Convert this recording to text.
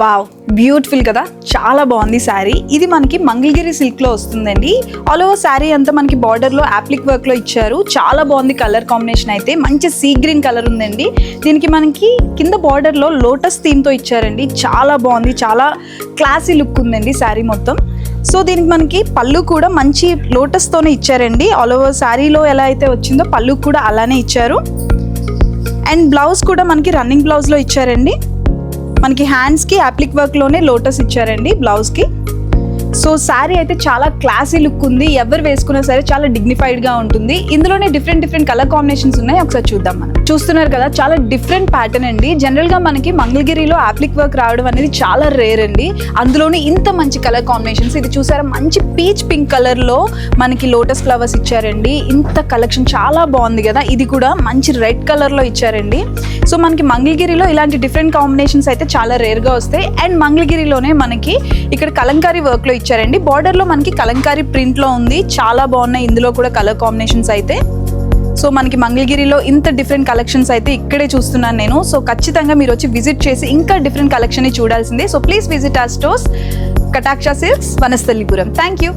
Wow, beautiful కదా, చాలా బాగుంది శారీ. ఇది మనకి మంగళగిరి సిల్క్ లో వస్తుందండి. ఆల్ ఓవర్ శారీ అంతా మనకి బార్డర్ లో అప్లిక్ వర్క్ లో ఇచ్చారు. చాలా బాగుంది కలర్ కాంబినేషన్ అయితే, మంచి సీ గ్రీన్ కలర్ ఉందండి. దీనికి మనకి కింద బార్డర్ లో లోటస్ థీమ్ తో ఇచ్చారండి. చాలా బాగుంది, చాలా క్లాసీ లుక్ ఉందండి శారీ మొత్తం. సో దీనికి మనకి పళ్ళు కూడా మంచి లోటస్ తోనే ఇచ్చారండి. ఆల్ ఓవర్ శారీలో ఎలా అయితే వచ్చిందో పళ్ళు కూడా అలానే ఇచ్చారు. అండ్ బ్లౌజ్ కూడా మనకి రన్నింగ్ బ్లౌజ్ లో ఇచ్చారండి. మనకి హ్యాండ్స్కి అప్లిక్ వర్క్లోనే లోటస్ ఇచ్చారండి బ్లౌజ్కి. సో శారీ అయితే చాలా క్లాసీ లుక్ ఉంది. ఎవరు వేసుకున్నా సరే చాలా డిగ్నిఫైడ్గా ఉంటుంది. ఇందులోనే డిఫరెంట్ కలర్ కాంబినేషన్స్ ఉన్నాయి, ఒకసారి చూద్దాం. మనం చూస్తున్నారు కదా, చాలా డిఫరెంట్ ప్యాటర్న్ అండి. జనరల్గా మనకి మంగళగిరిలో అప్లిక్ వర్క్ రావడం అనేది చాలా రేర్ అండి. అందులోనే ఇంత మంచి కలర్ కాంబినేషన్స్. ఇది చూసారా, మంచి పీచ్ పింక్ కలర్లో మనకి లోటస్ ఫ్లవర్స్ ఇచ్చారండి. ఇంత కలెక్షన్ చాలా బాగుంది కదా. ఇది కూడా మంచి రెడ్ కలర్లో ఇచ్చారండి. సో మనకి మంగళగిరిలో ఇలాంటి డిఫరెంట్ కాంబినేషన్స్ అయితే చాలా రేర్గా వస్తాయి. అండ్ మంగళగిరిలోనే మనకి ఇక్కడ కలంకారీ వర్క్లో ఇచ్చారండి. బార్డర్లో మనకి కలంకారీ ప్రింట్లో ఉంది. చాలా బాగున్నాయి ఇందులో కూడా కలర్ కాంబినేషన్స్ అయితే. సో మనకి మంగళగిరిలో ఇంత డిఫరెంట్ కలెక్షన్స్ అయితే ఇక్కడే చూస్తున్నాను నేను. సో ఖచ్చితంగా మీరు వచ్చి విజిట్ చేసి ఇంకా డిఫరెంట్ కలెక్షన్ చూడాల్సిందే. So please visit our stores, Kataksha silks, Vanasthalipuram. Thank you.